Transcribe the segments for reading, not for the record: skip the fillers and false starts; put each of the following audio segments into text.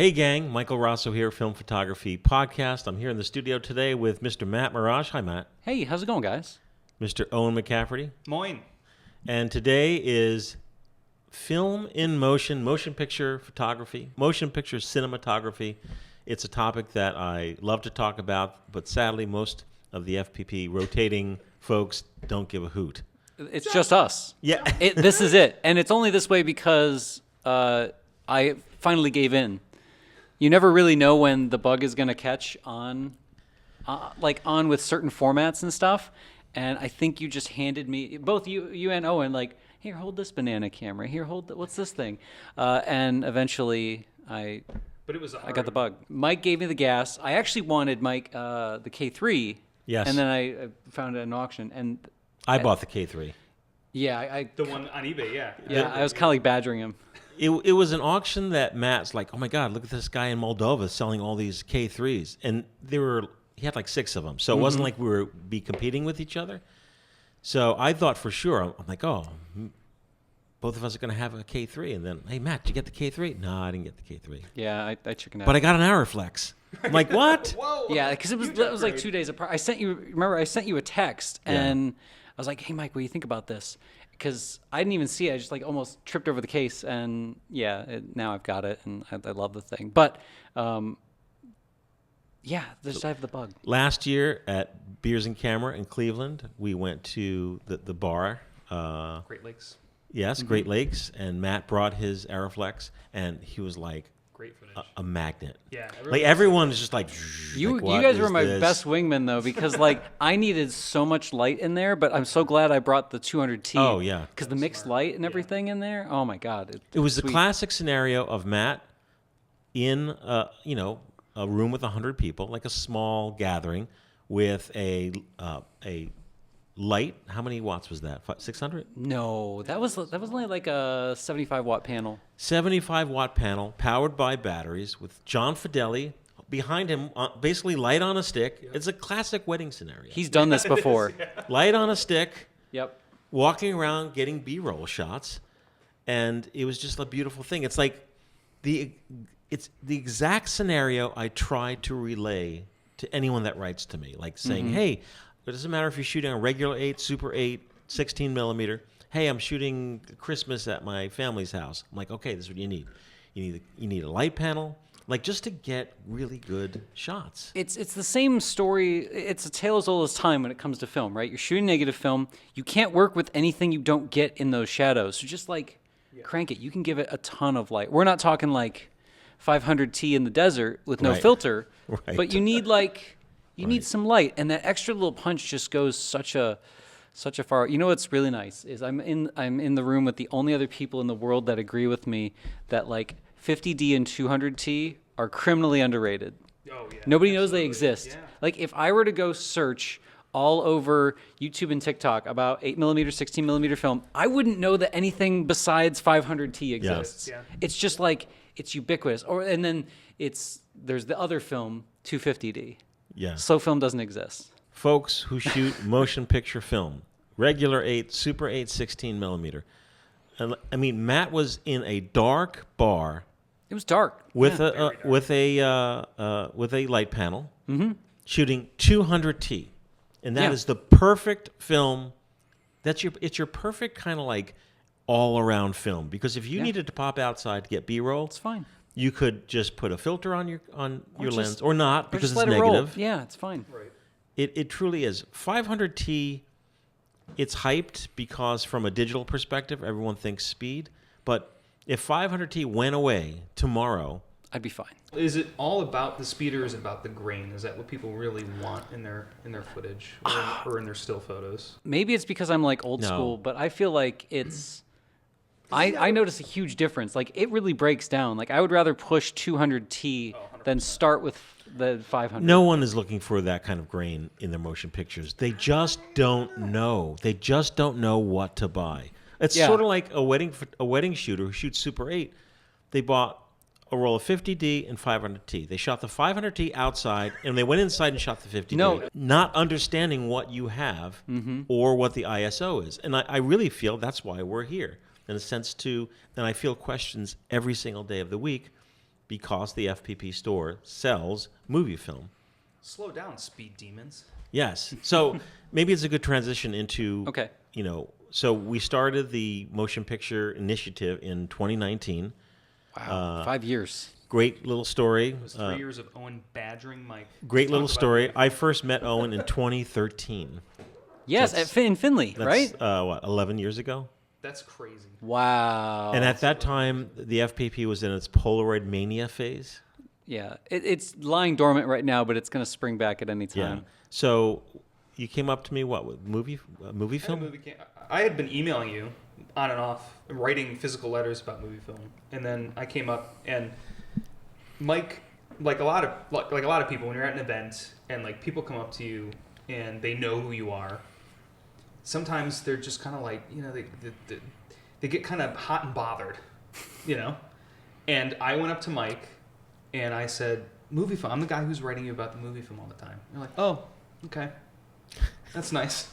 Hey gang, Michael Rosso here, Film Photography Podcast. I'm here in the studio today with Mr. Matt Mirage. Hi, Matt. Hey, how's it going, guys? Mr. Owen McCafferty. Moin. And today is film in motion, motion picture photography, motion picture cinematography. It's a topic that I love to talk about, but sadly most of the FPP rotating folks don't give a hoot. It's just us. Yeah. This is it. And it's only this way because I finally gave in. You never really know when the bug is going to catch on with certain formats and stuff. And I think you just handed me, both you and Owen, like, here, hold this banana camera. Here, what's this thing? And eventually I got the bug. Mike gave me the gas. I actually wanted Mike the K3. Yes. And then I found it at an auction. And I bought the K3. yeah, The one on eBay, yeah. Yeah, I was kind of like badgering him. It was an auction that Matt's like, oh my God, look at this guy in Moldova selling all these K3s. And he had like 6 of them. So it wasn't like we were competing with each other. So I thought for sure, I'm like, oh, both of us are going to have a K3. And then, hey, Matt, did you get the K3? No, I didn't get the K3. Yeah, I chickened out. But I got an Ariflex. I'm like, what? Whoa. Yeah, because it was like 2 days apart. I sent you a text, and I was like, hey, Mike, what do you think about this? Because I didn't even see it. I just like almost tripped over the case, and now I've got it, and I love the thing. But I have the bug. Last year at Beers and Camera in Cleveland, we went to the bar. Great Lakes. Yes, Great Lakes. And Matt brought his Ariflex, and he was like, Great footage. a magnet. Yeah. Like everyone's just like, You what guys is were my this? best wingmen, though, because like I needed so much light in there, but I'm so glad I brought the 200T. Oh, yeah. Because the mixed light and everything in there, oh my God. It was the sweet. classic scenario of Matt in a room with 100 people, like a small gathering with a light. How many watts was that? 600? No, that was only like a 75-watt panel. 75-watt panel powered by batteries with John Fideli behind him, basically light on a stick. It's a classic wedding scenario. He's done this before. Light on a stick, Yep. walking around getting B-roll shots, and it was just a beautiful thing. It's like it's the exact scenario I try to relay to anyone that writes to me, like saying, hey, it doesn't matter if you're shooting a regular 8, Super 8, 16 millimeter. Hey, I'm shooting Christmas at my family's house. I'm like, okay, this is what you need. You need a light panel, like just to get really good shots. It's the same story. It's a tale as old as time when it comes to film, right? You're shooting negative film. You can't work with anything you don't get in those shadows. So just like crank it. You can give it a ton of light. We're not talking like 500T in the desert with no Right. filter, Right. but you need need some light, and that extra little punch just goes such a far. You know what's really nice is I'm in the room with the only other people in the world that agree with me that like 50D and 200T are criminally underrated. Oh, yeah. Nobody knows they exist. Yeah. Like if I were to go search all over YouTube and TikTok about 8mm, 16mm film, I wouldn't know that anything besides 500T exists. Yeah. It's just like it's ubiquitous. And then there's the other film 250D. Yeah. Slow film doesn't exist. Folks who shoot motion picture film, regular 8, Super 8, 16 millimeter. And I mean, Matt was in a dark bar It was dark. with Yeah. with a light panel, shooting 200T, and that is the perfect film. It's your perfect kind of like all around film, because if you needed to pop outside to get B-roll, It's fine. you could just put a filter on your just- lens or not, Or because just it's let it roll. negative. Yeah, it's fine. Right. It truly is. 500T, it's hyped because from a digital perspective, everyone thinks speed. But if 500T went away tomorrow, I'd be fine. Is it all about the speed or is it about the grain? Is that what people really want in their footage or in their still photos? Maybe it's because I'm like old No. school, but I feel like it's. I notice a huge difference. Like it really breaks down. Like I would rather push 200T than start with the 500. no one is looking for that kind of grain in their motion pictures. They just don't know. They just don't know what to buy. It's Yeah. sort of like a wedding shooter who shoots Super 8. They bought a roll of 50D and 500T. They shot the 500T outside, and they went inside and shot the 50D. No. Not understanding what you have or what the ISO is. And I really feel that's why we're here, in a sense, and I feel questions every single day of the week because the FPP store sells movie film. Slow down, speed demons. Yes. So maybe it's a good transition into, Okay. So we started the Motion Picture Initiative in 2019. Wow. 5 years. Great little story. It was 3 years of Owen badgering Mike. Great Talk little about story. movie I first met Owen in 2013. Yes, in Finley, That's, right? 11 years ago? That's crazy. Wow. And at that time, the FPP was in its Polaroid mania phase. Yeah, it's lying dormant right now, but it's going to spring back at any time. Yeah. So you came up to me, with movie film? I had been emailing you on and off, writing physical letters about movie film, and then I came up and Mike, like a lot of people, when you're at an event and like people come up to you and they know who you are, sometimes they're just kind of like, they get kind of hot and bothered, And I went up to Mike and I said, movie film. I'm the guy who's writing you about the movie film all the time. You're like, oh, okay. That's nice.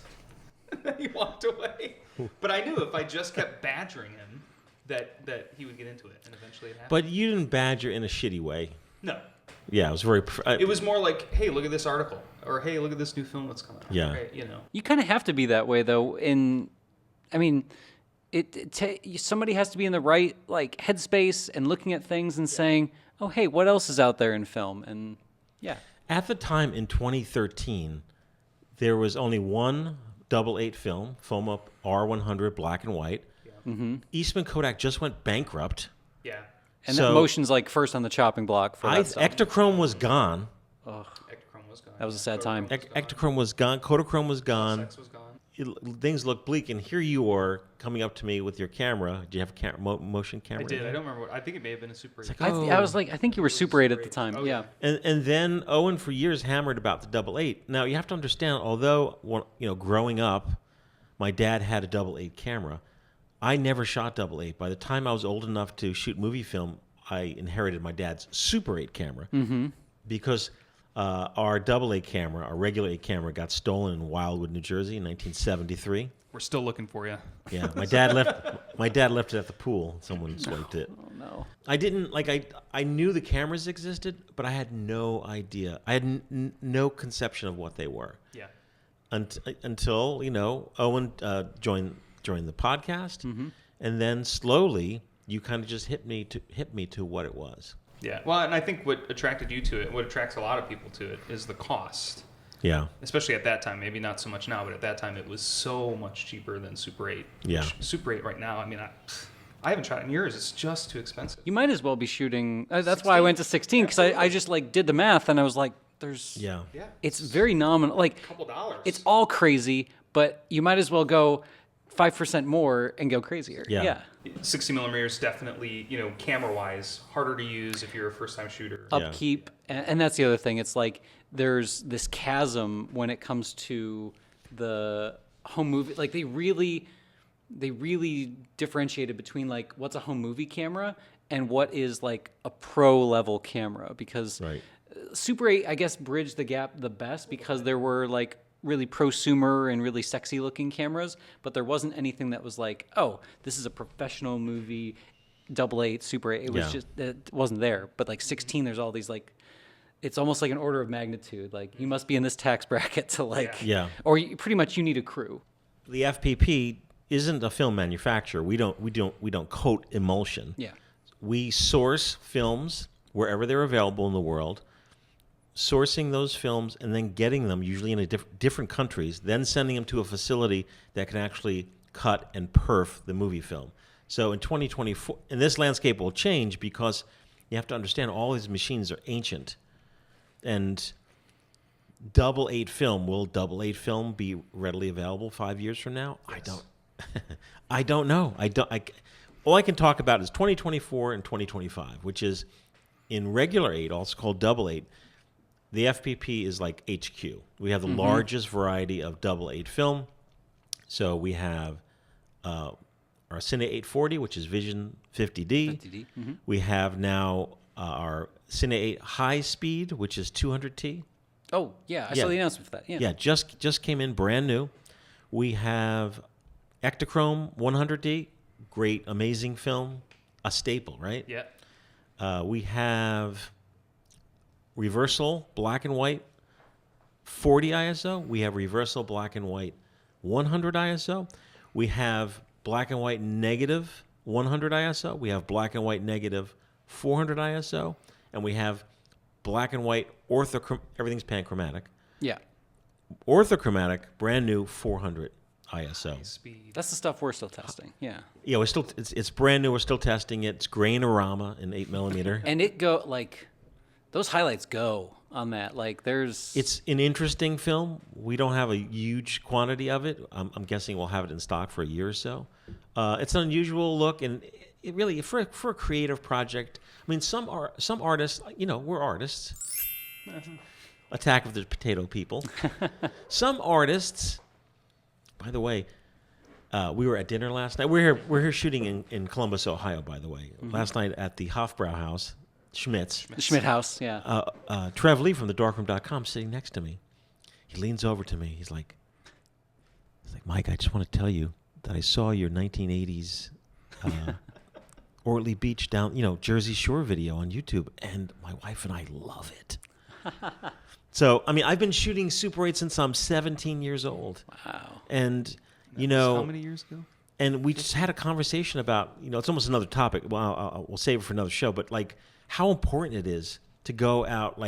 And then he walked away. But I knew if I just kept badgering him that he would get into it, and eventually it happened. But you didn't badger in a shitty way. No. Yeah, it was very... It was more like, hey, look at this article. Or, hey, look at this new film that's coming out. Yeah. Right, You kind of have to be that way, though. Somebody has to be in the right headspace and looking at things and saying, oh, hey, what else is out there in film? And yeah. At the time in 2013, there was only one 8.8 film, FOMA R100 black and white. Yeah. Mm-hmm. Eastman Kodak just went bankrupt. Yeah. And So- that motion's first on the chopping block for that stuff. Ektachrome was gone. Ugh, Ektachrome was gone. that was a sad time. Ektachrome was gone. Kodachrome was gone. Sex was gone. Things look bleak, and here you are coming up to me with your camera. Do you have a motion camera? I did. there? I don't remember what. I think it may have been a Super 8. like, I was I think you were Super 8 at the time. Oh, yeah. And then Owen for years hammered about the 8.8. Now you have to understand, although growing up, my dad had a 8.8 camera. I never shot 8.8. By the time I was old enough to shoot movie film, I inherited my dad's Super 8 camera because our 8.8 camera, our regular 8 camera, got stolen in Wildwood, New Jersey in 1973. We're still looking for you. Yeah, my dad left it at the pool. Someone swiped it. Oh no. I didn't I knew the cameras existed, but I had no idea. I had no conception of what they were. Yeah. Until Owen joined the podcast, and then slowly you kind of just hit me to what it was. Yeah. Well, and I think what attracted you to it, what attracts a lot of people to it, is the cost. Yeah. Especially at that time, maybe not so much now, but at that time it was so much cheaper than Super 8. Yeah. Super 8 right now, I haven't shot it in years. It's just too expensive. You might as well be shooting. That's why I went to 16 because I just did the math and I was like, there's. Yeah. Yeah. It's very nominal. A couple dollars. It's all crazy, but you might as well go 5% more and go crazier. Yeah. 60 millimeters definitely, camera wise, harder to use if you're a first time shooter. Upkeep, and that's the other thing. It's there's this chasm when it comes to the home movie. They really differentiated between what's a home movie camera and what is a pro level camera, because Right. Super 8 I guess bridged the gap the best because there were really prosumer and really sexy looking cameras, but there wasn't anything that was oh, this is a professional movie 8.8 Super 8. It was just, it wasn't there. But 16, there's all these it's almost like an order of magnitude. You must be in this tax bracket to Yeah. or pretty much you need a crew. The FPP isn't a film manufacturer. We don't coat emulsion. Yeah. We source films wherever they're available in the world, sourcing those films and then getting them, usually in different countries, then sending them to a facility that can actually cut and perf the movie film. So in 2024, and this landscape will change because you have to understand all these machines are ancient. And 8.8 film, will 8.8 film be readily available 5 years from now? Yes. I don't know. All I can talk about is 2024 and 2025, which is in regular 8, also called 8.8. The FPP is like HQ. We have the largest variety of 8.8 film. So we have our Cine 840, which is Vision 50D. 50D. We have now our Cine 8 High Speed, which is 200T. Oh, yeah. I saw the announcement for that. Yeah. Yeah, just came in brand new. We have Ektachrome 100D, great, amazing film, a staple, right? Yeah. We have reversal black and white 40 ISO. We have reversal black and white 100 ISO. We have black and white negative 100 ISO. We have black and white negative 400 ISO. And we have black and white everything's panchromatic. Yeah. Orthochromatic, brand new 400 ISO. Speed. That's the stuff we're still testing. Yeah. Yeah, it's brand new. We're still testing it. It's Grainorama in 8mm. And those highlights go on that. Like there's. It's an interesting film. We don't have a huge quantity of it. I'm guessing we'll have it in stock for a year or so. It's an unusual look, and it really for a creative project. I mean, some artists, we're artists. Attack of the Potato People. Some artists. By the way, we were at dinner last night. We're here shooting in Columbus, Ohio. By the way, last night at the Hofbrau House, Schmidt's. The Schmidt House, yeah. Trev Lee from thedarkroom.com sitting next to me. He leans over to me. He's like, Mike, I just want to tell you that I saw your 1980s Ortley Beach down, Jersey Shore video on YouTube, and my wife and I love it. So, I mean, I've been shooting Super 8 since I'm 17 years old. Wow. And, How many years ago? And we just had a conversation about, it's almost another topic. Well, we'll save it for another show. But, how important it is to go out,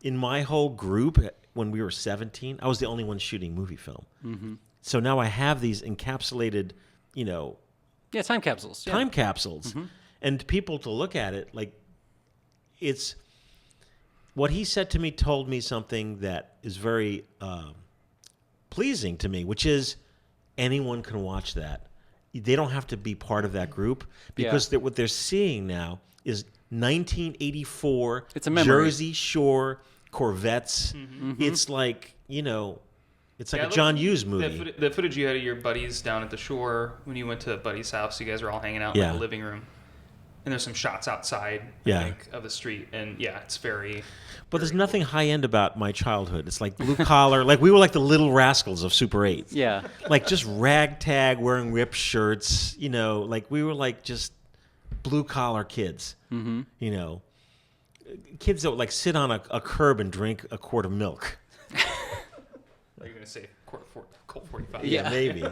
in my whole group, when we were 17, I was the only one shooting movie film. Mm-hmm. So now I have these encapsulated, Yeah, time capsules. Yeah. time capsules. Mm-hmm. And people to look at it, it's... What he said to me told me something that is very pleasing to me, which is anyone can watch that. They don't have to be part of that group because what they're seeing now is 1984 It's a memory. Jersey Shore Corvettes. Mm-hmm. It's it's like a John Hughes movie. The footage you had of your buddies down at the shore when you went to Buddy's house, you guys were all hanging out in the living room. And there's some shots outside, I think, of the street. And, it's very... But there's nothing high-end about my childhood. It's like blue-collar. We were like the Little Rascals of Super 8. Yeah. Just ragtag, wearing ripped shirts. We were just blue-collar kids. Mm-hmm. Kids that would, sit on a curb and drink a quart of milk. Are you going to say Colt 45? Yeah, maybe.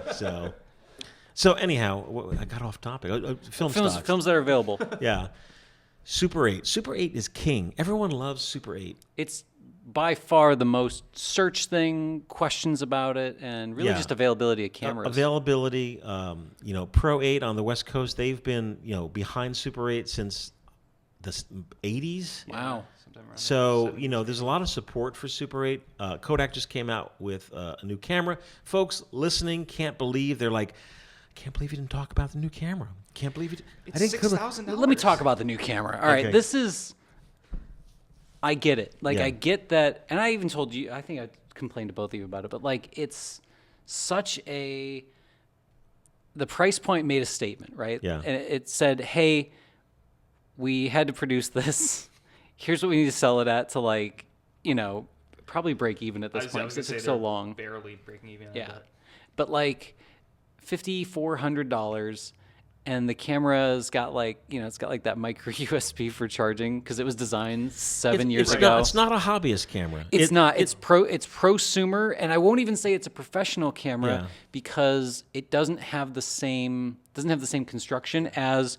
So anyhow, I got off topic. Films that are available. Yeah. Super 8. Super 8 is king. Everyone loves Super 8. It's by far the most searched thing, questions about it, and really just availability of cameras. Availability. Pro 8 on the West Coast, they've been, behind Super 8 since the 80s. Wow. So, there's a lot of support for Super 8. Kodak just came out with a new camera. Folks listening can't believe. They're like, I can't believe you didn't talk about the new camera. Can't believe it. It's $6,000. Let me talk about the new camera. All right, this is. I get it. I get that, and I even told you. I think I complained to both of you about it, but it's such a. The price point made a statement, right? Yeah. And it said, "Hey, we had to produce this. Here's what we need to sell it at to probably break even at this point because it took so long. Barely breaking even. Yeah, but $5,400, and the camera's got it's got that micro USB for charging because it was designed 7 years ago. It's not a hobbyist camera. It's not. It's prosumer, and I won't even say it's a professional camera because it doesn't have the same construction as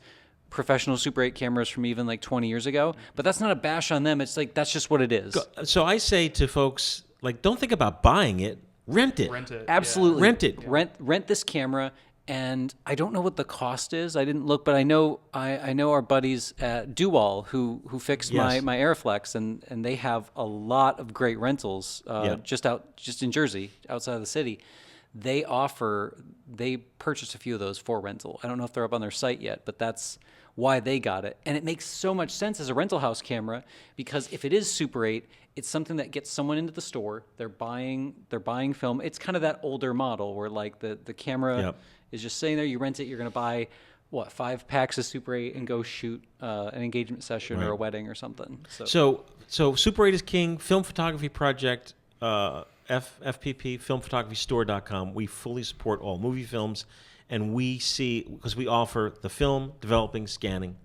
professional Super 8 cameras from even 20 years ago. But that's not a bash on them. It's that's just what it is. So I say to folks, don't think about buying it. Rent it. Absolutely. Rent it. Rent this camera, and I don't know what the cost is. I didn't look, but I know our buddies at Dual who fixed my Airflex, and they have a lot of great rentals just in Jersey, outside of the city. They purchased a few of those for rental. I don't know if they're up on their site yet, but that's why they got it. And it makes so much sense as a rental house camera because if it is Super 8, it's something that gets someone into the store. They're buying film. It's kind of that older model where the camera is just sitting there. You rent it. You're going to buy 5 packs of Super 8 and go shoot an engagement session or a wedding or something. So Super 8 is king. Film photography project. FPP filmphotography.store.com. We fully support all movie films, and we see because we offer the film, developing, scanning,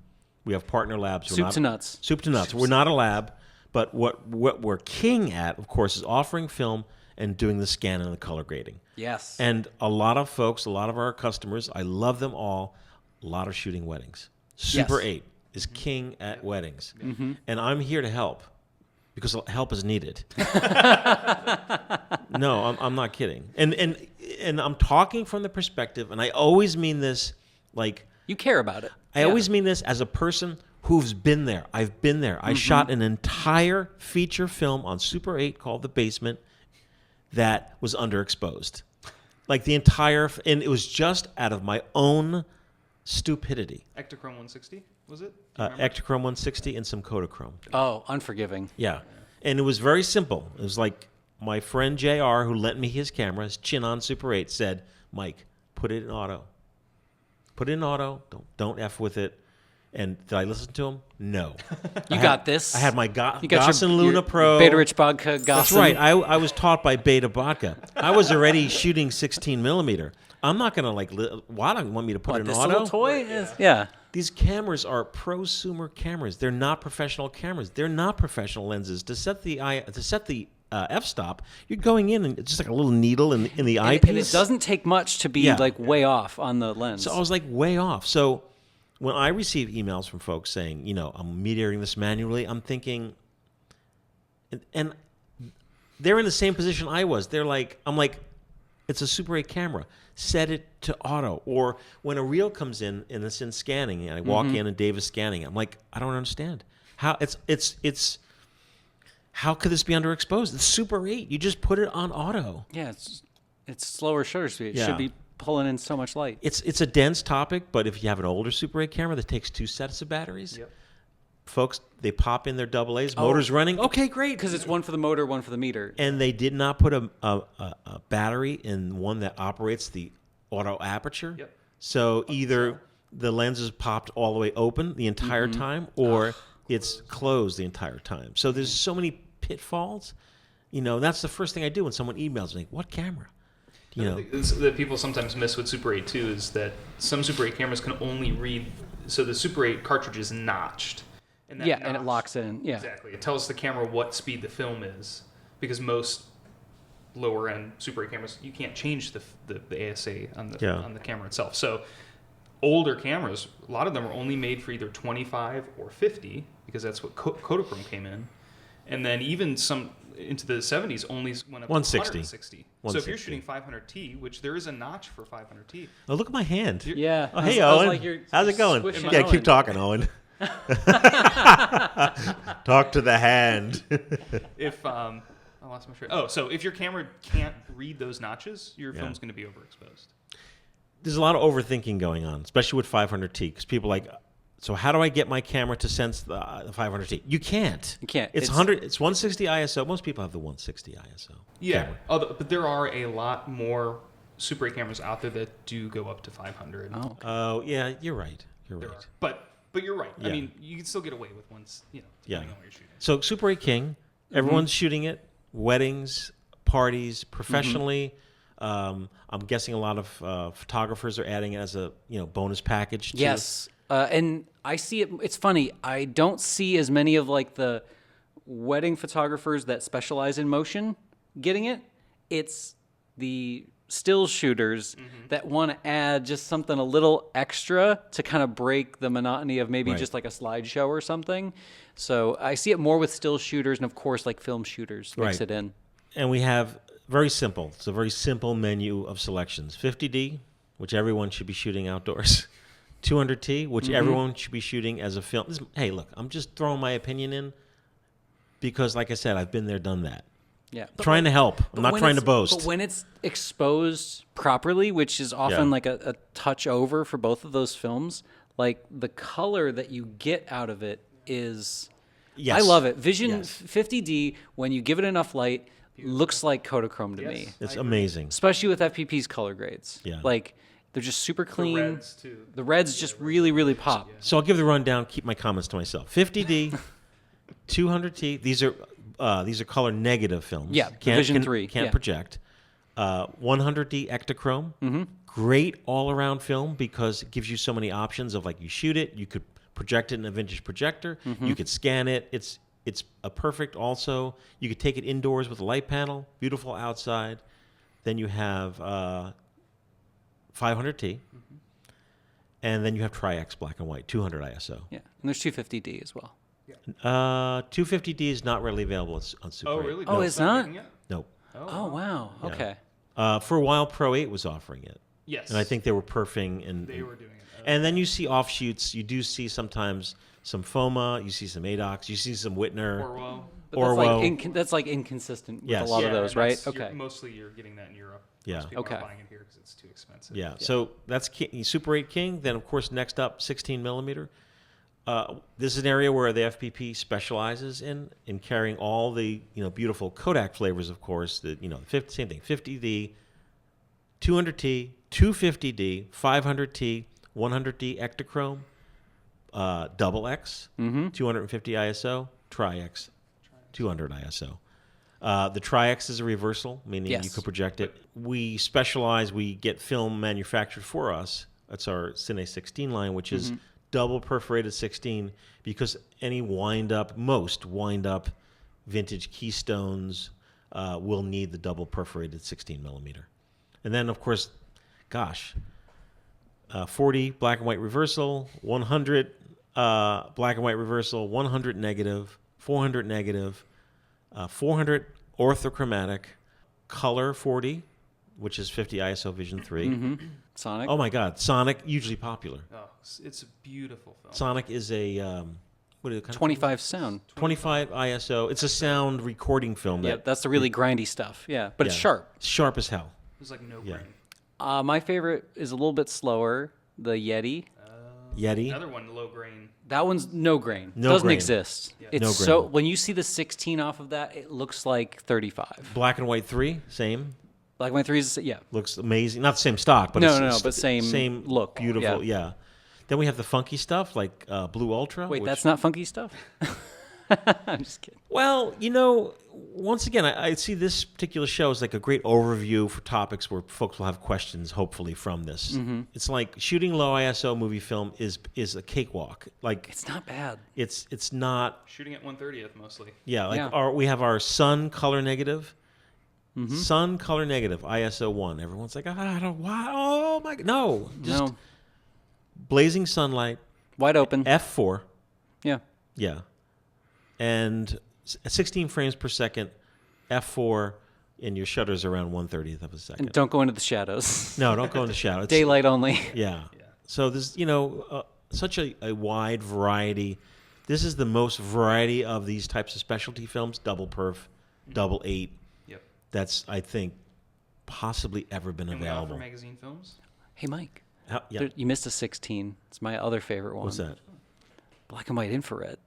We have partner labs. Soup to nuts. Soup to nuts. We're not a lab, but what we're king at, of course, is offering film and doing the scan and the color grading. Yes. And a lot of folks, a lot of our customers, I love them all, a lot of shooting weddings. Super 8 is king at weddings. Mm-hmm. And I'm here to help because help is needed. No, I'm not kidding. And I'm talking from the perspective, and I always mean this like... You care about it. I always mean this as a person who's been there. I've been there. I shot an entire feature film on Super 8 called The Basement that was underexposed. Like the entire... And it was just out of my own stupidity. Ektachrome 160, was it? Ektachrome 160 and some Kodachrome. Oh, unforgiving. Yeah. And it was very simple. It was like my friend JR, who lent me his camera, his Chinon Super 8, said, Mike, put it in auto. Put it in auto. Don't F with it. And did I listen to him? No. You got this. I had my You got Goss and your Luna Pro. Beta Rich Vodka Goss. That's right. I was taught by Beta Vodka. I was already shooting 16 millimeter. I'm not going to why don't you want me to put it in this auto? little toy? Yeah. These cameras are prosumer cameras. They're not professional cameras. They're not professional lenses. To set the f-stop, you're going in and it's just like a little needle in the eyepiece. And it doesn't take much to be way off on the lens. So I was like way off. So when I receive emails from folks saying, I'm mediating this manually, I'm thinking, and they're in the same position I was. I'm like, it's a Super 8 camera. Set it to auto. Or when a reel comes in and it's in scanning, and I walk in and Dave is scanning, I'm like, I don't understand how it's. How could this be underexposed? It's Super 8. You just put it on auto. Yeah, it's slower shutter speed. It Yeah. should be pulling in so much light. It's a dense topic, but if you have an older Super 8 camera that takes 2 sets of batteries, folks, they pop in their AA's, motor's running. Okay, great. Because it's one for the motor, one for the meter. And they did not put a battery in one that operates the auto aperture. Yep. So either the lens is popped all the way open the entire time, or it's closed the entire time. So there's so many pitfalls. That's the first thing I do when someone emails me, what camera? That people sometimes miss with Super 8 too is that some Super 8 cameras can only read. So the Super 8 cartridge is notched. And that and it locks in. Yeah, exactly. It tells the camera what speed the film is, because most lower end Super 8 cameras you can't change the ASA on the camera itself. So older cameras, a lot of them are only made for either 25 or 50 because that's what Kodachrome came in, and then even some into the 70s only went up 160. to 160. So if you're shooting 500T, which there is a notch for 500T. Oh, look at my hand. Yeah. Oh, hey, Owen. Like how's it going? squishing Yeah, Owen. keep talking, Owen. Talk to the hand. If I lost my train. Oh, so if your camera can't read those notches, your film's going to be overexposed. There's a lot of overthinking going on, especially with 500T, because people are like, so how do I get my camera to sense the 500T? You can't. You can't. It's 160 ISO. Most people have the 160 ISO. Yeah, camera. but there are a lot more Super 8 cameras out there that do go up to 500. Oh, okay. Oh, yeah, you're right. You're There right. are. But you're right. Yeah. I mean, you can still get away with ones, depending on what you're shooting. So Super 8 King, everyone's shooting it. Weddings, parties, professionally. I'm guessing a lot of photographers are adding it as a bonus package. Yes. And I see it. It's funny. I don't see as many of the wedding photographers that specialize in motion getting it. It's the still shooters that want to add just something a little extra to kind of break the monotony of maybe just like a slideshow or something. So I see it more with still shooters, and of course film shooters mix it in. And we have very simple. It's a very simple menu of selections. 50D, which everyone should be shooting outdoors. 200T, which everyone should be shooting as a film. Hey, look, I'm just throwing my opinion in because, like I said, I've been there, done that. Yeah, Trying to help. I'm not trying to boast. But when it's exposed properly, which is often like a touch over for both of those films, like the color that you get out of it is... Yes. I love it. Vision 50D, when you give it enough light, looks like Kodachrome to me. It's amazing. Especially with FPP's color grades. Yeah. Like, they're just super clean. The reds, too. The reds just really, really pop. So I'll give the rundown, keep my comments to myself. 50D, 200T, these are color negative films. Yeah, Vision 3. Can't project. 100D Ektachrome, great all-around film because it gives you so many options of you shoot it, you could project it in a vintage projector. You could scan it. It's a perfect also. You could take it indoors with a light panel, beautiful outside. Then you have 500T. And then you have Tri-X black and white, 200 ISO. Yeah, and there's 250D as well. 250D is not readily available on Super 8. Oh, really? Oh, it's not? making it? Nope. Oh, wow. Yeah. Okay. For a while, Pro 8 was offering it. Yes. And I think they were perfing. And they were doing it. And then you see offshoots. You do see sometimes some FOMA. You see some ADOX. You see some Whitner. Orwell. But Orwell. that's like inconsistent with Yes. a lot of Yeah, those, and right? that's- Okay. Mostly you're getting that in Europe. Yeah. Most people Okay. aren't buying it here because it's too expensive. Yeah. So that's Super 8 King. Then, of course, next up, 16 millimeter. This is an area where the FPP specializes in carrying all the beautiful Kodak flavors. Of course, same thing: 50D, 200T, 250D, 500T, 100D Ektachrome, double X, 250 ISO, Tri-X, 200 ISO. The Tri-X is a reversal, meaning you Yes. could project it. We specialize. We get film manufactured for us. That's our Cine 16 line, which is double perforated 16, because most wind-up vintage Keystones will need the double perforated 16 millimeter. And then, of course, 40 black and white reversal, 100 black and white reversal, 100 negative, 400 negative, 400 orthochromatic, color 40, which is 50 ISO Vision 3. Sonic. Oh my God, Sonic, hugely popular. Oh, it's a beautiful film. Sonic is a what is it? 25 sound. 25 ISO. It's a sound recording film. Yeah, that's the really grindy stuff. Yeah, but it's sharp. Sharp as hell. There's like no Yeah. grain. My favorite is a little bit slower. The Yeti. Yeti. Another one, low grain. That one's no grain. No Doesn't grain. exist. Yeah. It's No so grain. when you see the 16 off of that, it looks like 35. Black and white 3, same. Like my threes, yeah. Looks amazing. Not the same stock, but No, but same look. Beautiful, Yeah. yeah. Then we have the funky stuff like Blue Ultra. Wait, which- that's not funky stuff. I'm just kidding. Well, once again, I see this particular show as like a great overview for topics where folks will have questions, hopefully, from this. It's like shooting low ISO movie film is a cakewalk. Like It's not bad. it's not. Shooting at 1/30th mostly. Yeah, like Yeah. we have our Sun color negative. Sun color negative ISO 1. Everyone's like, I don't. Why? Oh my God! No, just No. blazing sunlight. Wide open. F4. Yeah. Yeah. And 16 frames per second, F4, and your shutter's around 1/30th of a second. And don't go into the shadows. No, don't go into shadow. It's, Daylight only. Yeah. So there's, such a wide variety. This is the most variety of these types of specialty films, double perf, double 8. Yep. That's, I think, possibly ever been And we offer available. magazine films. Hey, Mike. Yeah. You missed a 16. It's my other favorite one. What's that? Black and white infrared.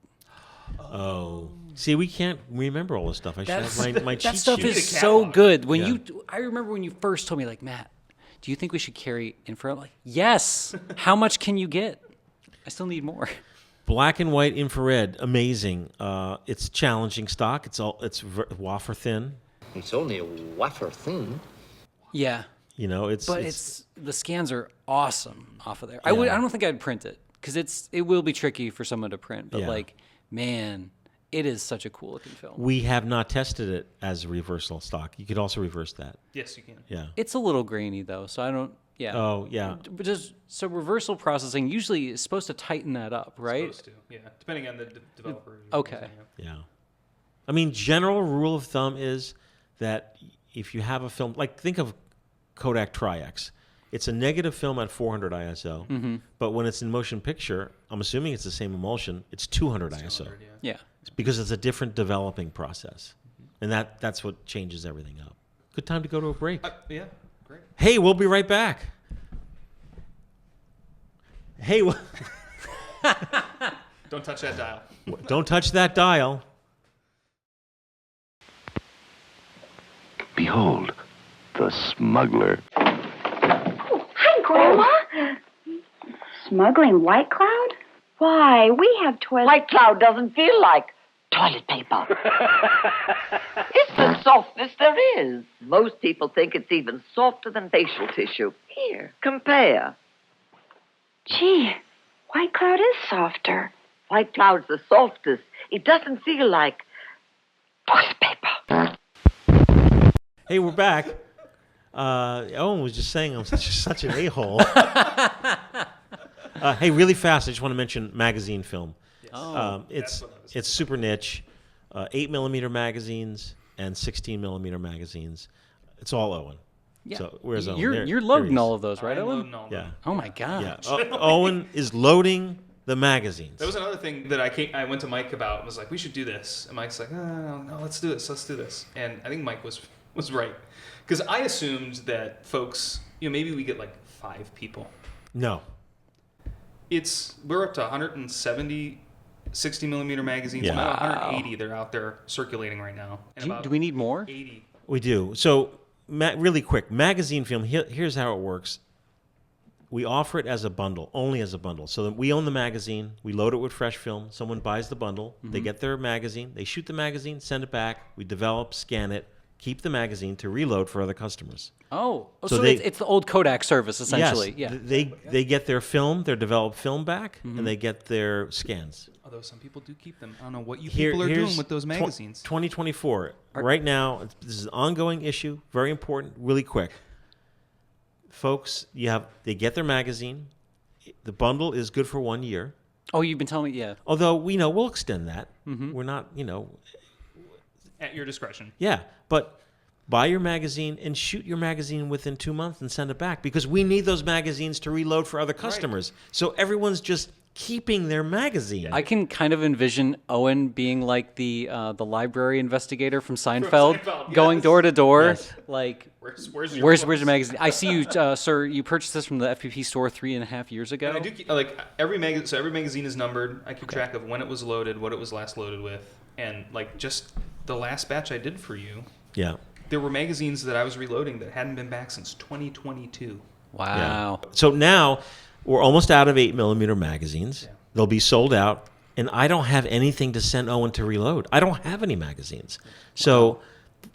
Oh. See, we can't remember all this stuff. I should have my cheat That stuff sheet. is The so catalog. good. When Yeah. I remember when you first told me, like, Matt, do you think we should carry infrared? I'm like, yes. How much can you get? I still need more. Black and white infrared, amazing. It's challenging stock. It's wafer thin. It's only a wafer thin. Yeah, But it's the scans are awesome off of there. I don't think I'd print it because it will be tricky for someone to print. But Yeah. man, it is such a cool looking film. We have not tested it as a reversal stock. You could also reverse that. Yes, you can. Yeah. It's a little grainy though, so I don't. Yeah. Oh, yeah. But so reversal processing usually is supposed to tighten that up, right? Supposed to, yeah. Depending on the developer. you're Okay. using, Yeah. I mean, general rule of thumb is that if you have a film, like think of Kodak Tri-X. It's a negative film at 400 ISO, but when it's in motion picture, I'm assuming it's the same emulsion, it's 200 ISO. 200, yeah. Yeah. Because it's a different developing process. And that's what changes everything up. Good time to go to a break. Yeah, great. Hey, we'll be right back. Hey, Don't touch that dial. don't touch that dial. Behold, the smuggler. Hi, Grandma. Smuggling White Cloud? Why, we have toilet... White Cloud doesn't feel like toilet paper. It's the softest there is. Most people think it's even softer than facial tissue. Here, compare. Gee, White Cloud is softer. White Cloud's the softest. It doesn't feel like toilet paper. Hey, we're back. Owen was just saying I'm such an a-hole. Hey, really fast, I just want to mention magazine film. It's super niche. 8mm magazines and 16mm magazines. It's all Owen. Yeah. So where's Owen? You're loading all of those, right, I'm Owen? loading all of Yeah. them. Oh my god. Yeah. Owen is loading the magazines. That was another thing that I went to Mike about. Was like, we should do this, and Mike's like, no, let's do this. And I think Mike was right, because I assumed that folks, maybe we get like 5 people. No. We're up to 170 60mm magazines. Yeah. About 180 they're out there circulating right now. And about Do we need more? 80. We do. So, really quick, magazine film, here's how it works. We offer it as a bundle, only as a bundle. So that we own the magazine, we load it with fresh film, someone buys the bundle, they get their magazine, they shoot the magazine, send it back, we develop, scan it, keep the magazine to reload for other customers. Oh, So so they- it's the old Kodak service, essentially. Yes, Yeah. they get their film, their developed film back, and they get their scans. Although some people do keep them. I don't know what you Here- people are here's doing with those magazines. 2024. Right now, this is an ongoing issue, very important, really quick. Folks, they get their magazine. The bundle is good for 1 year. Oh, you've been telling me, yeah. Although we'll extend that. We're not, At your discretion. yeah. But buy your magazine and shoot your magazine within 2 months and send it back because we need those magazines to reload for other customers. So everyone's just keeping their magazine. I can kind of envision Owen being like the library investigator from Seinfeld, Seinfeld, going yes. door to door, Yes. like, Where's your where's books? your magazine? I see you, sir. You purchased this from the FPP store 3.5 years ago. And I do keep, like every magazine is numbered. I keep track of when it was loaded, what it was last loaded with, and like just the last batch I did for you. Yeah. There were magazines that I was reloading that hadn't been back since 2022. Wow. So now we're almost out of 8mm magazines. Yeah. They'll be sold out, and I don't have anything to send Owen to reload. I don't have any magazines. So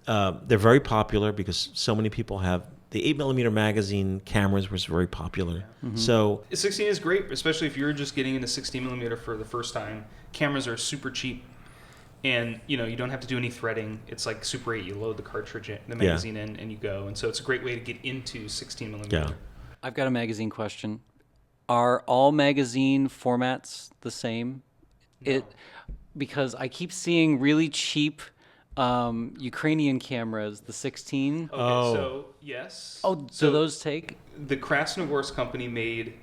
they're very popular because so many people have the 8mm magazine cameras was very popular. So 16 is great, especially if you're just getting into 16mm for the first time. Cameras are super cheap, and you don't have to do any threading. It's like Super 8. You load the cartridge, the magazine in, and you go. And so it's a great way to get into 16mm. yeah. I've got a magazine question. Are all magazine formats the same? Because I keep seeing really cheap Ukrainian cameras, the 16. Okay, Oh. so yes. Oh, so do those take? the Krasnogorsk company made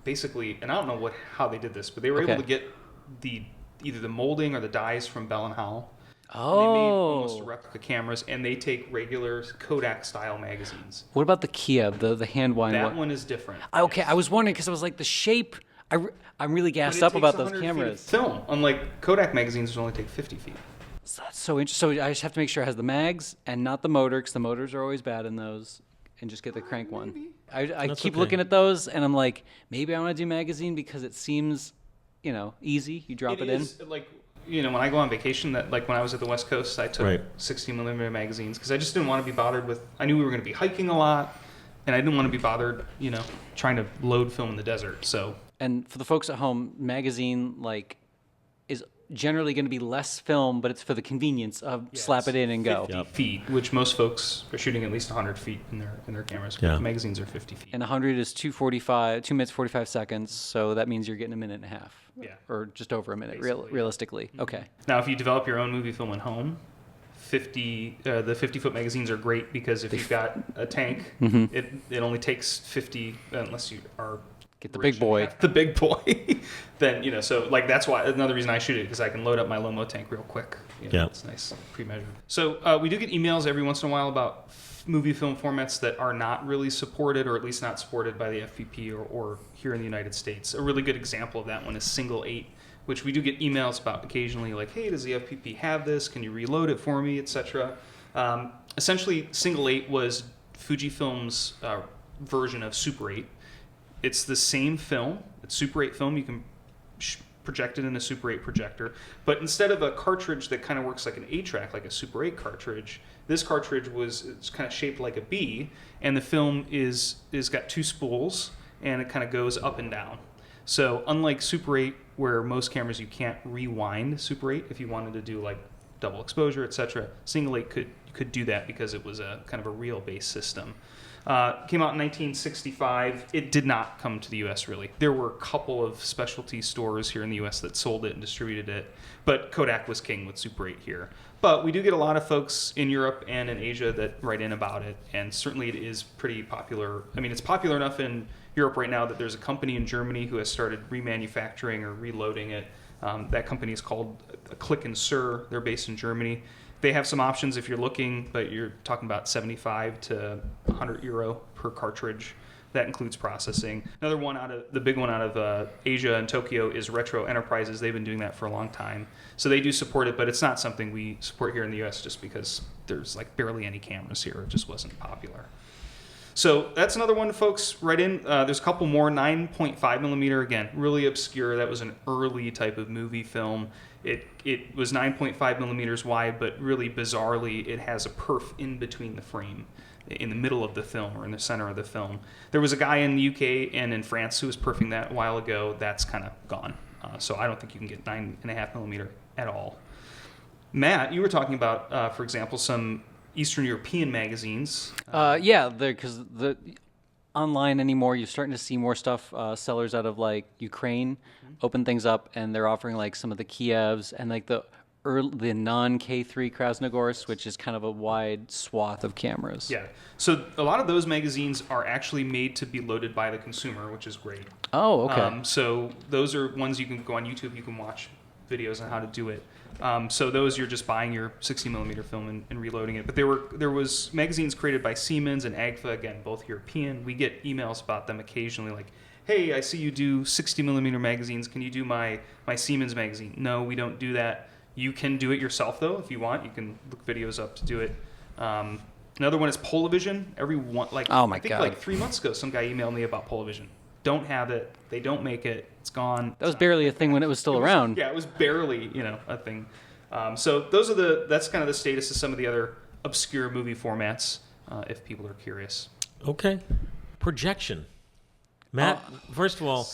basically, and I don't know how they did this, but they were able Okay. to get either the molding or the dies from Bell and Howell. They made Oh. almost replica cameras, and they take regular Kodak style magazines. What about the Kiev, the hand wind That one? one is different. Okay, I was wondering because I was like the shape. I'm really But gassed it up takes about those 100 feet of cameras. Film, unlike Kodak magazines, which only take 50 feet. So that's so interesting. So I just have to make sure it has the mags and not the motor, because the motors are always bad in those, and just get the crank one. I That's keep okay. looking at those, and I'm like, maybe I want to do magazine because it seems, easy. You drop it in. is, like, when I go on vacation, that like when I was at the West Coast, I took Right. 16mm magazines because I just didn't want to be bothered with. I knew we were going to be hiking a lot, and I didn't want to be bothered, trying to load film in the desert. So And for the folks at home, magazine is generally going to be less film, but it's for the convenience of slap it in and go. 50 feet, which most folks are shooting at least 100 feet in their cameras. Yeah. Magazines are 50 feet. And 100 is 2 minutes 45 seconds, so that means you're getting a minute and a half. Yeah. Or just over a minute, Basically, yeah. realistically. Okay. Now, if you develop your own movie film at home, the 50-foot magazines are great because if you've got a tank, it only takes 50 unless you are Get the rich big boy. and have the big boy. Then so like that's why another reason I shoot it because I can load up my Lomo tank real quick. Yeah. It's nice, pre-measured. So we do get emails every once in a while about movie film formats that are not really supported, or at least not supported by the FPP or here in the United States. A really good example of that one is Single 8, which we do get emails about occasionally, like, hey, does the FPP have this? Can you reload it for me, etc. Essentially, Single 8 was Fujifilm's version of Super 8. It's the same film. It's Super 8 film. You can project it in a Super 8 projector. But instead of a cartridge that kind of works like an 8-track, like a Super 8 cartridge, this cartridge it's kind of shaped like a B, and the film is got 2 spools, and it kind of goes up and down. So unlike Super 8, where most cameras you can't rewind Super 8 if you wanted to do like double exposure, etc., Single 8 could do that because it was a kind of a reel-based system. Came out in 1965. It did not come to the U.S. really. There were a couple of specialty stores here in the U.S. that sold it and distributed it, but Kodak was king with Super 8 here. But we do get a lot of folks in Europe and in Asia that write in about it, and certainly it is pretty popular. I mean, it's popular enough in Europe right now that there's a company in Germany who has started remanufacturing or reloading it. That company is called Click and Sur. They're based in Germany. They have some options if you're looking, but you're talking about 75 to 100 euro per cartridge. That includes processing. Another one the big one out of Asia and Tokyo is Retro Enterprises. They've been doing that for a long time. So they do support it, but it's not something we support here in the US just because there's like barely any cameras here. It just wasn't popular. So that's another one, folks. Write in. There's a couple more. 9.5 millimeter, again, really obscure. That was an early type of movie film. It was 9.5 millimeters wide, but really bizarrely, it has a perf in between the frame, in the middle of the film or in the center of the film. There was a guy in the UK and in France who was perfing that a while ago. That's kind of gone. So I don't think you can get 9.5 millimeter at all. Matt, you were talking about, for example, some Eastern European magazines. Yeah, because the online anymore, you're starting to see more stuff. Sellers out of like Ukraine open things up, and they're offering like some of the Kievs and like the non K3 Krasnogorsk, which is kind of a wide swath of cameras. Yeah. So a lot of those magazines are actually made to be loaded by the consumer, which is great. Oh, okay. So those are ones you can go on YouTube. You can watch videos on how to do it. So those you're just buying your 60 millimeter film and reloading it. But there was magazines created by Siemens and Agfa, again, both European. We get emails about them occasionally, like, "Hey, I see you do 60 millimeter magazines. Can you do my Siemens magazine?" No, we don't do that. You can do it yourself though if you want. You can look videos up to do it. Another one is Polavision. Oh my I think God. like 3 months ago, some guy emailed me about Polavision. Don't have it. They don't make it. It's gone. That was barely a thing when it was still around. Yeah, it was barely, a thing. So that's kind of the status of some of the other obscure movie formats, if people are curious. Okay. Projection. Matt, first of all,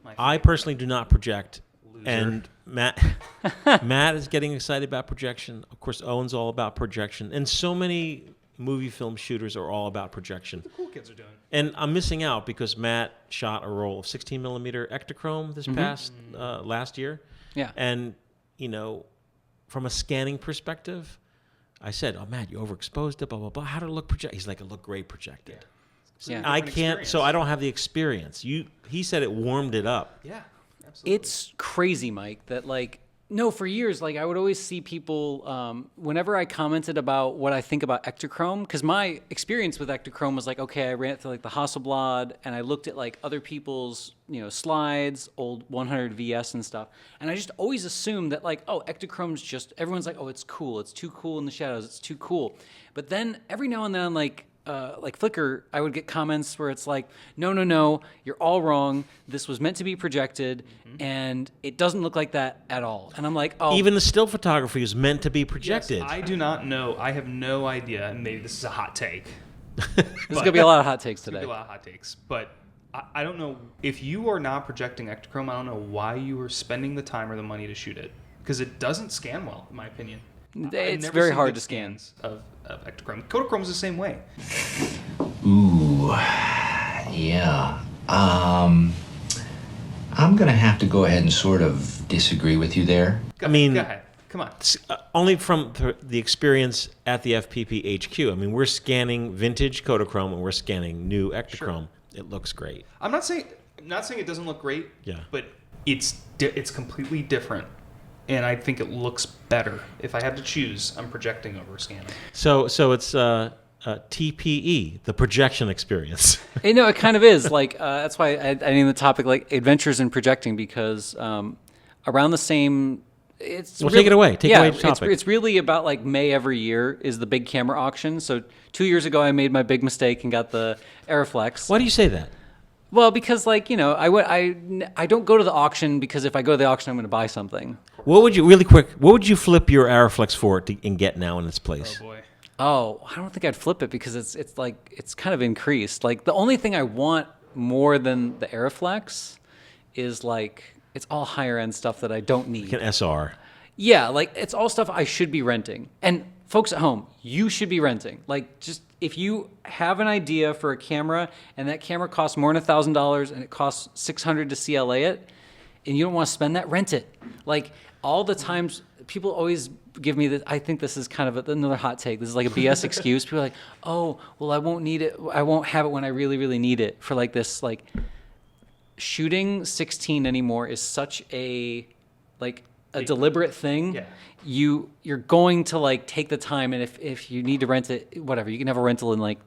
My I favorite. personally do not project. Loser. And Matt is getting excited about projection. Of course, Owen's all about projection. And so many movie film shooters are all about projection. The cool kids are doing. And I'm missing out because Matt shot a roll of 16 millimeter Ektachrome this past last year. Yeah. And, from a scanning perspective, I said, "Oh, Matt, you overexposed it, blah, blah, blah. How did it look projected?" He's like, "It looked great projected." Yeah. I Different can't, so experience. I don't have the experience. He said it warmed it up. Yeah, absolutely. It's crazy, Mike, that for years, I would always see people, whenever I commented about what I think about Ektachrome, because my experience with Ektachrome was okay, I ran it through the Hasselblad, and I looked at other people's, slides, old 100 VS and stuff, and I just always assumed that Ektachrome's just, everyone's oh, it's cool, it's too cool in the shadows, it's too cool. But then every now and then on Flickr, I would get comments where it's no, you're all wrong. This was meant to be projected, and it doesn't look like that at all. And I'm oh. Even the still photography is meant to be projected. Yes, I do not know. I have no idea. And maybe this is a hot take. There's going to be a lot of hot takes There's today. gonna be a lot of hot takes. But I don't know. If you are not projecting Ektachrome, I don't know why you are spending the time or the money to shoot it. Because it doesn't scan well, in my opinion. I've It's never very seen hard good to scan. scans of Ektachrome. Kodachrome's the same way. Ooh, yeah. I'm gonna have to go ahead and sort of disagree with you there. Go mean- ahead. Come on. Only from the experience at the FPP HQ. I mean, we're scanning vintage Kodachrome and we're scanning new Ektachrome. It looks great. I'm not saying it doesn't look great. Yeah. But it's completely different, and I think it looks better. If I had to choose, I'm projecting over scanning. So it's TPE, the projection experience. It kind of is. That's why I named the topic Adventures in Projecting, because around the same... Well, take it away. Take away the it's, topic. it's really about May every year is the big camera auction. So 2 years ago, I made my big mistake and got the Aeroflex. Why do you say that? Well, because I don't go to the auction because if I go to the auction, I'm going to buy something. What would you flip your Aeroflex for and get now in its place? Oh boy. Oh, I don't think I'd flip it because it's kind of increased. The only thing I want more than the Aeroflex is like it's all higher end stuff that I don't need. Like an SR. Yeah, like it's all stuff I should be renting. And folks at home, you should be renting. Like just if you have an idea for a camera and that camera costs more than $1,000 and it costs $600 to CLA it, and you don't want to spend that, rent it. Like all the times people always give me this, I think this is kind of another hot take. This is like a BS excuse. People are like, oh, well, I won't need it. I won't have it when I really, really need it for like this, like shooting 16 anymore is such a deliberate thing. Yeah. You're going to like take the time, and if you need to rent it, whatever, you can have a rental in like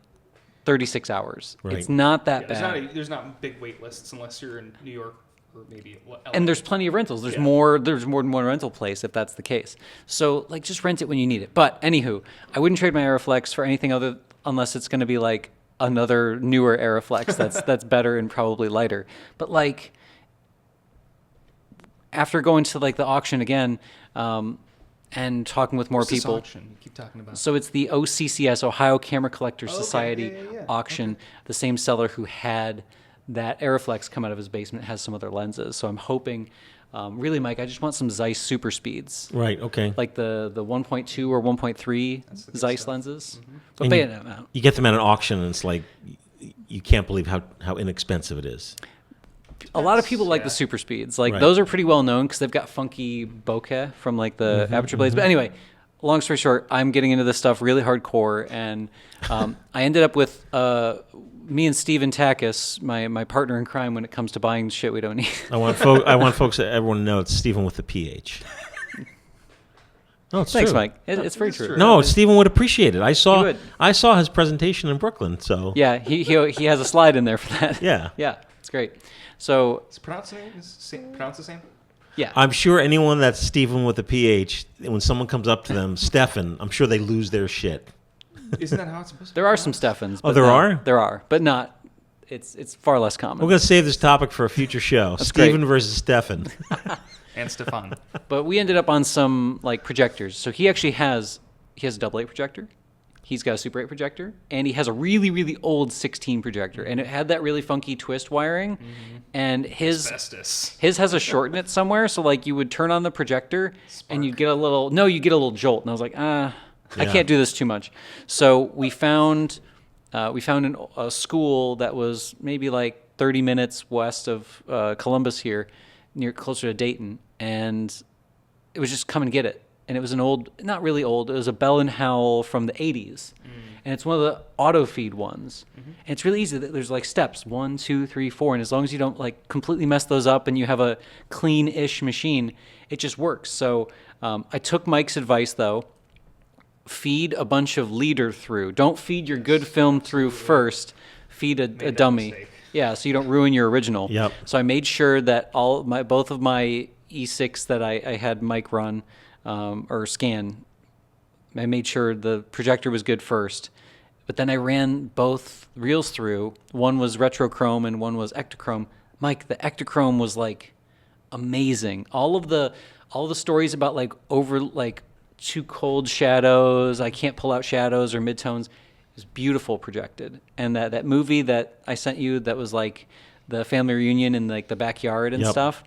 36 hours. Right. It's not that Yeah, bad. there's not big wait lists unless you're in New York or maybe LA. And there's plenty of rentals. There's Yeah. more than one rental place if that's the case. So like just rent it when you need it. But anywho, I wouldn't trade my Aeroflex for anything other unless it's going to be like another newer Aeroflex that's better and probably lighter. But like after going to like the auction again and talking with more What's this people. auction you keep talking about? So it's the OCCS, Ohio Camera Collectors Okay, Society yeah. auction. The same seller who had that Aeroflex come out of his basement has some other lenses. So I'm hoping, really, Mike, I just want some Zeiss super speeds. Right. Okay. Like the 1.2 or 1.3 good Zeiss stuff. lenses. Mm-hmm. But And pay that amount. you get them at an auction, and it's like you can't believe how inexpensive it is. A lot of people like yeah. the super speeds. Like Right. those are pretty well known because they've got funky bokeh from like the aperture blades. But anyway, long story short, I'm getting into this stuff really hardcore, and I ended up with me and Steven Takis, my partner in crime when it comes to buying shit we don't need. I want folks, everyone to know it's Stephen with the PH. No, it's Thanks, true. Mike. It's very It's true. true. No, Stephen would appreciate it. He would. I saw his presentation in Brooklyn. So Yeah, he has a slide in there for that. Yeah. Yeah, it's great. So Is pronounced the same? Pronounced the same? yeah, I'm sure anyone that's Stephen with a PH, when someone comes up to them, Stefan, I'm sure they lose their shit. Isn't that how it's supposed to be? there are some pronounced? Steffens. Oh, but there no, are? There are, but not. It's far less common. We're going to save this topic for a future show. That's Stephen great. versus Stefan. And Stefan. But we ended up on some like projectors. So he actually has a double 8 projector. He's got a Super 8 projector, and he has a really, really old 16 projector, and it had that really funky twist wiring. And his Asbestos. has a short in it somewhere, so like you would turn on the projector and you'd get a little jolt, and I was like, I Yeah. can't do this too much. So we found a school that was maybe like 30 minutes west of Columbus here, closer to Dayton, and it was just come and get it. And it was an old, not really old, it was a Bell and Howell from the 80s. And it's one of the auto feed ones. And it's really easy. There's like steps, 1, 2, 3, 4. And as long as you don't like completely mess those up and you have a clean-ish machine, it just works. So I took Mike's advice though. Feed a bunch of leader through. Don't feed your good film through first. Feed a that dummy. mistake. Yeah, so you don't ruin your original. Yep. So I made sure that both of my E6 that I had Mike run or scan, I made sure the projector was good first. But then I ran both reels through. One was retrochrome and one was ectochrome. Mike, the ectochrome was like amazing. All the stories about like too cold shadows, I can't pull out shadows or midtones, is beautiful projected. And that movie that I sent you that was like the family reunion in like the backyard and Yep. stuff,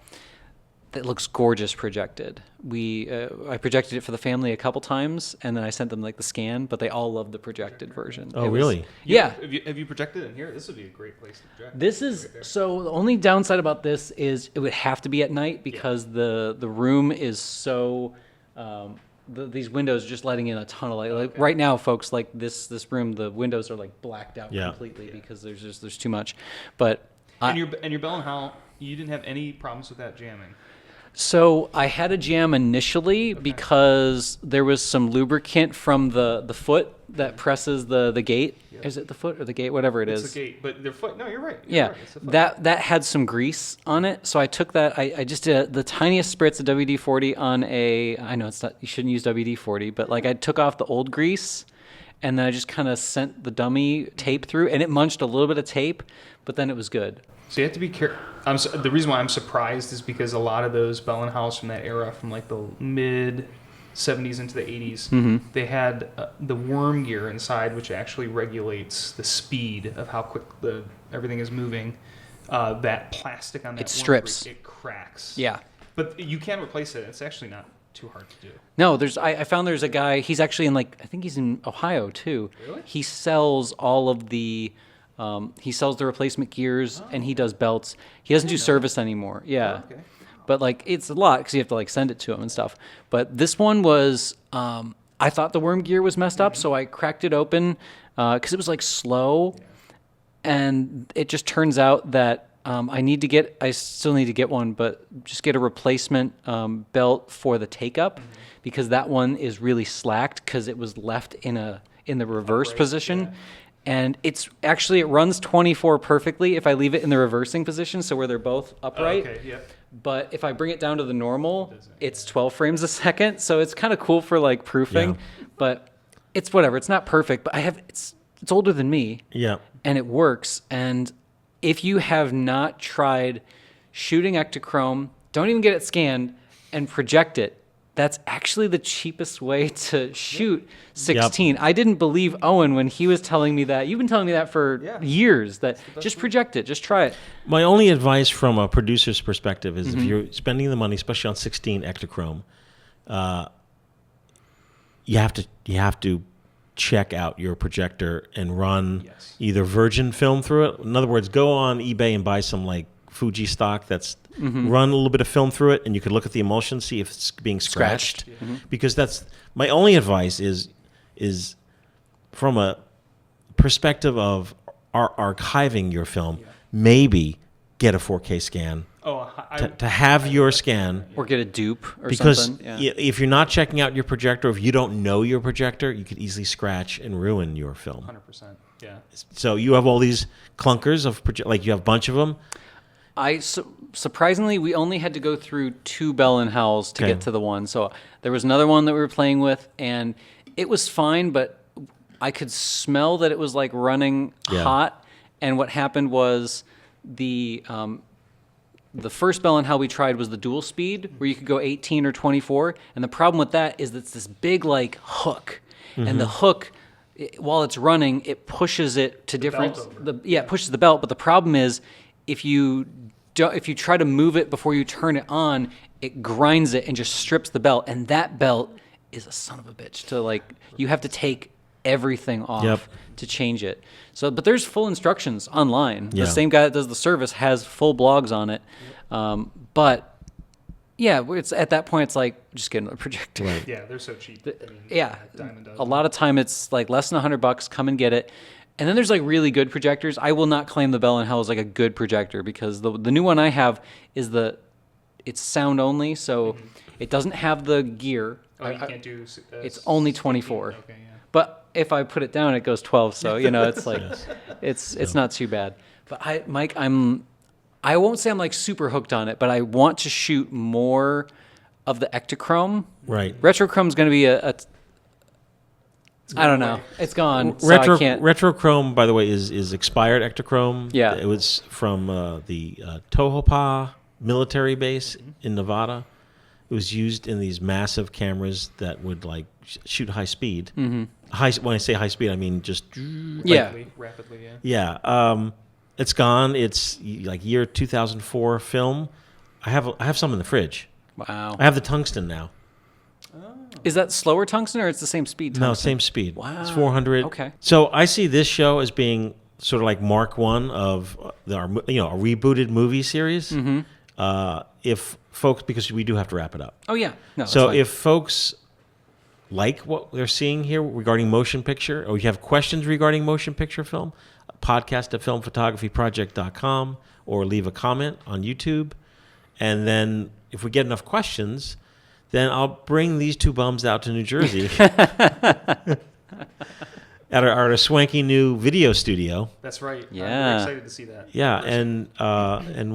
that looks gorgeous projected. I projected it for the family a couple times, and then I sent them like the scan, but they all loved the projected version. Oh, It was- really? Yeah. Have you projected it in here? This would be a great place to project. This is so the only downside about this is it would have to be at night because the room is so these windows are just letting in a ton of light. Like right now, folks, like this room, the windows are like blacked out Yeah. completely because there's too much. But And your Bell and Howell, you didn't have any problems with that jamming. so I had a jam initially because there was some lubricant from the foot that presses the gate. Is it the foot or the gate? Whatever it is. It's a gate, but their foot. No, you're right. You're Yeah, right. It's a foot. that had some grease on it, so I took that. I just did the tiniest spritz of WD-40 on a. I know it's not. You shouldn't use WD-40, but like I took off the old grease, and then I just kind of sent the dummy tape through, and it munched a little bit of tape, but then it was good. So you have to be careful. The reason why I'm surprised is because a lot of those Bell and Howells from that era, from like the mid 70s into the 80s, they had the worm gear inside, which actually regulates the speed of how quick everything is moving. that plastic on that It strips. it cracks. Yeah. But you can replace it. It's actually not too hard to do. No, I found there's a guy, he's actually I think he's in Ohio too. Really? He sells all of the, he sells the replacement gears and he does belts. He doesn't do service anymore. Yeah. Oh, okay. But like, it's a lot because you have to like send it to him and stuff. But this one was, I thought the worm gear was messed up, so I cracked it open because it was like slow. And it just turns out that I still need to get one, but just get a replacement belt for the take-up because that one is really slacked because it was left in the reverse position. And it runs 24 perfectly if I leave it in the reversing position, so where they're both upright. Okay, yep. But if I bring it down to the normal, it's 12 frames a second, so it's kind of cool for like proofing. Yeah. But it's whatever. It's not perfect, but it's older than me. Yeah. And it works. And if you have not tried shooting Ektachrome, don't even get it scanned and project it. That's actually the cheapest way to shoot 16. Yep. I didn't believe Owen when he was telling me that. You've been telling me that for years, that just project it, just try it. My only advice from a producer's perspective is if you're spending the money, especially on 16 Ektachrome, you have to check out your projector and run either virgin film through it. In other words, go on eBay and buy some like Fuji stock that's run a little bit of film through it, and you could look at the emulsion, see if it's being scratched. Because that's my only advice is from a perspective of archiving your film, maybe get a 4K scan. To have your scan, Or get a dupe or because something. Yeah. if you're not checking out your projector, if you don't know your projector, you could easily scratch and ruin your film. 100%. Yeah. So you have all these clunkers of like you have a bunch of them. Surprisingly, we only had to go through 2 Bell and Howells to Okay. get to the one. So there was another one that we were playing with, and it was fine, but I could smell that it was like running hot. And what happened was the first Bell and Howell we tried was the dual speed, where you could go 18 or 24. And the problem with that is it's this big like hook, and the hook, while it's running, it pushes it to different. It pushes the belt. But the problem is, if you try to move it before you turn it on, it grinds it and just strips the belt. And that belt is a son of a bitch to like. You have to take everything off to change it. So, but there's full instructions online. The same guy that does the service has full blogs on it. But yeah, it's at that point, it's like just get another projector. Right. Yeah, they're so cheap. I mean, dime a dozen. A lot of time it's like less than $100. Come and get it. And then there's like really good projectors. I will not claim the Bell & Howell is like a good projector because the new one I have is it's sound only, so it doesn't have the gear. Oh, you can't do. It's only 24. 15. Okay, yeah. But if I put it down, it goes 12. So it's like it's not too bad. But Mike, I won't say I'm like super hooked on it, but I want to shoot more of the Ektachrome. Right. Retrochrome's going to be I don't know. It's gone. So I can't. Retrochrome, by the way, is expired Ektachrome. Yeah. It was from the Tohopa military base in Nevada. It was used in these massive cameras that would like shoot high speed. When I say high speed, I mean just Rapidly, yeah. yeah. It's gone. It's like year 2004 film. I have some in the fridge. Wow. I have the tungsten now. Is that slower tungsten or it's the same speed tungsten? No, same speed. Wow. It's 400. Okay. So I see this show as being sort of like Mark 1 of our a rebooted movie series. If folks, because we do have to wrap it up. Oh, yeah. No, that's So fine. if folks like what they're seeing here regarding motion picture, or you have questions regarding motion picture film, podcast at filmphotographyproject.com, or leave a comment on YouTube. And then if we get enough questions, then I'll bring these two bums out to New Jersey at our swanky new video studio. That's right. I'm Yeah. very excited to see that. Yeah, and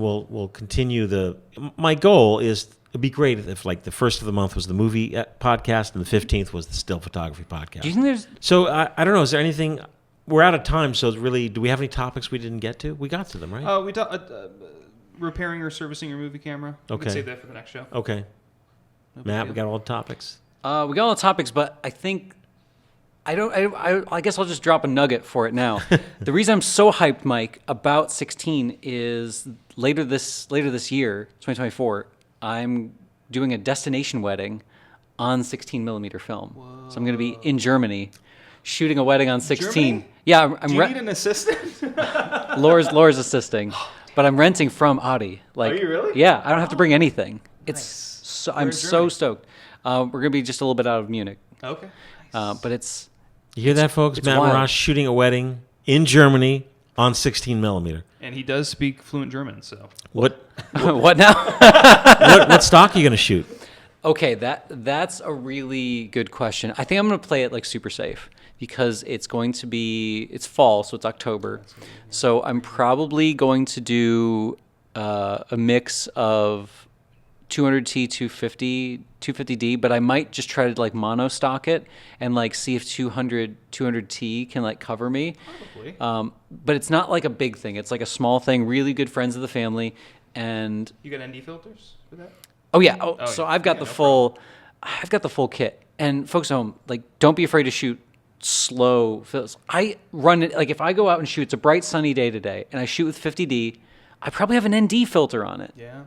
we'll continue the. My goal is it'd be great if like the first of the month was the movie podcast and the 15th was the still photography podcast. Do you think there's... So I don't know. Is there anything? We're out of time. So it's really, do we have any topics we didn't get to? We got to them, right? We repairing or servicing your movie camera. We Okay. can save that for the next show. Okay. No big Matt, deal. we got all the topics. We got all the topics, but I think I guess I'll just drop a nugget for it now. The reason I'm so hyped, Mike, about 16 is later this year, 2024, I'm doing a destination wedding on 16 millimeter film. Whoa. So I'm going to be in Germany shooting a wedding on 16. Germany? Yeah, Do you need an assistant? Laura's assisting, but I'm renting from Audi. Like, are you really? Yeah, I don't have to bring anything. It's Nice. so I'm so stoked. We're going to be just a little bit out of Munich. Okay. But it's You hear that, folks? it's Matt wild. Marash shooting a wedding in Germany on 16 millimeter. And he does speak fluent German, so. What what now? what stock are you going to shoot? Okay, that's a really good question. I think I'm going to play it like super safe because it's fall, so it's October. So I'm probably going to do a mix of 200T, 250D, but I might just try to like mono stock it and like see if 200T can like cover me. Probably. But it's not like a big thing. It's like a small thing. Really good friends of the family, and You got ND filters for that? oh yeah. yeah. So I've got Yeah, the no full, I've got the full kit. And folks at home, like, don't be afraid to shoot slow films. I run it like if I go out and shoot. It's a bright sunny day today, and I shoot with 50D. I probably have an ND filter on it. Yeah.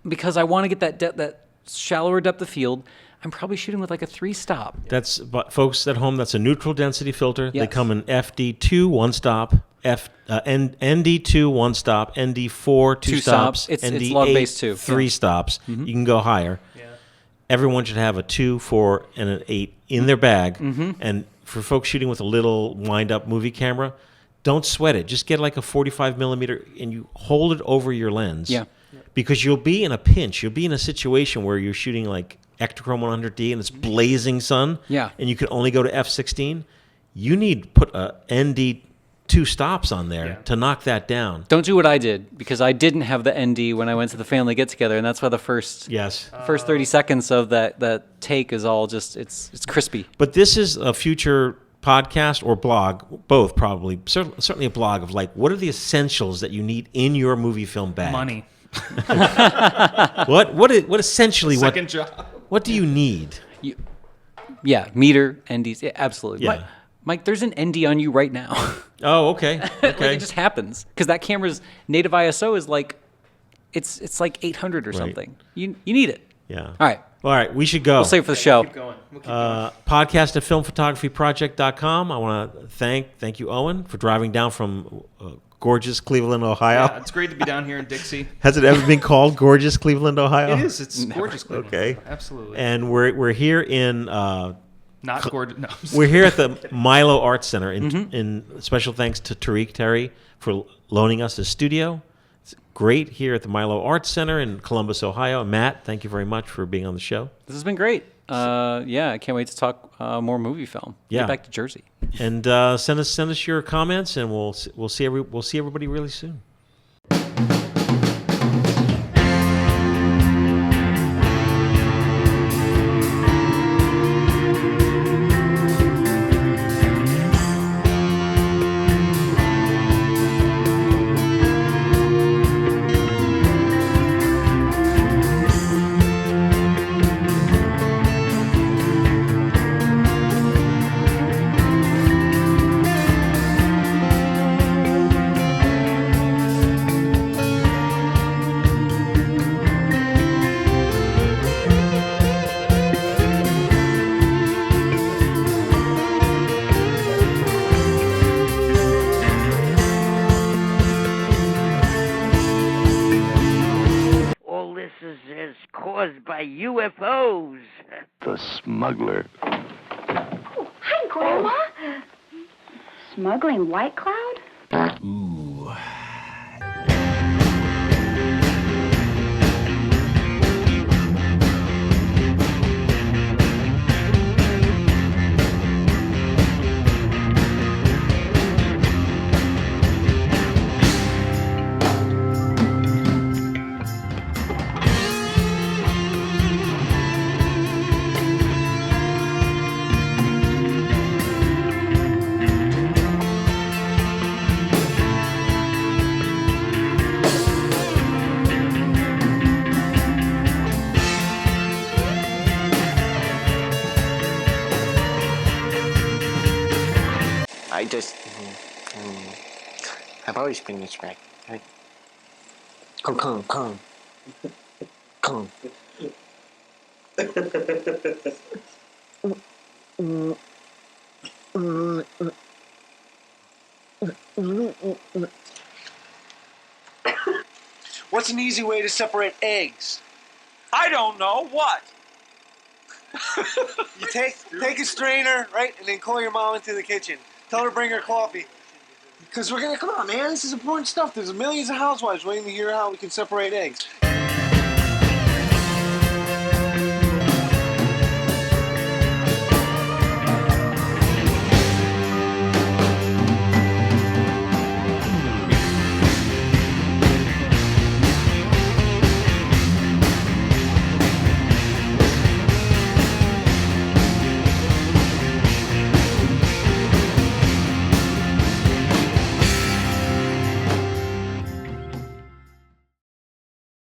Because I want to get that shallower depth of field. I'm probably shooting with like a 3-stop. That's but folks at home. That's a neutral density filter. They Yes. come in FD2 1-stop, ND2 1-stop, ND4 Two 2 stops. stops, It's ND8 log based too. 3 Yeah. stops. You can go higher. Yeah. Everyone should have a 2, 4, and an 8 in their bag. And for folks shooting with a little wind-up movie camera, don't sweat it. Just get like a 45 millimeter and you hold it over your lens. Yeah. Because you'll be in a pinch. You'll be in a situation where you're shooting like Ektachrome 100D and it's blazing sun. Yeah. And you can only go to f16. You need to put a ND 2 stops on there Yeah. to knock that down. Don't do what I did because I didn't have the ND when I went to the family get together, and that's why the first Yes. 30 seconds of that take is all just it's crispy. But this is a future podcast or blog, both probably. Certainly a blog of like, what are the essentials that you need in your movie film bag? Money. What essentially Second job. what do you need? Yeah, meter, NDs, yeah, absolutely. Yeah. Mike, there's an ND on you right now. Oh, okay. Like, Okay. it just happens because that camera's native ISO is like it's like 800 or Right. something. You need it. Yeah. All right, All right, we should go. we'll save it for the show. Keep going. We'll keep going. Podcast at filmphotographyproject.com. I want to thank you, Owen, for driving down from gorgeous Cleveland, Ohio. Yeah, it's great to be down here in Dixie. Has it ever been called gorgeous Cleveland, Ohio? It is. It's gorgeous. Cleveland. Okay. Absolutely. And we're here in Not gorgeous. No. we're here at the Milo Arts Center. In special thanks to Tariq Terry for loaning us his studio. It's great here at the Milo Arts Center in Columbus, Ohio. Matt, thank you very much for being on the show. This has been great. Yeah, I can't wait to talk more movie film. Yeah. Get back to Jersey. And send us your comments, and we'll see everybody really soon. All this is caused by UFOs. The smuggler. Oh, hi, Grandma. Smuggling White Cloud? Ooh. I just, I've always been this way. Right? Come. What's an easy way to separate eggs? I don't know what. You take a strainer, right, and then call your mom into the kitchen. Tell her to bring her coffee. Because we're gonna come on, man. This is important stuff. There's millions of housewives waiting to hear how we can separate eggs.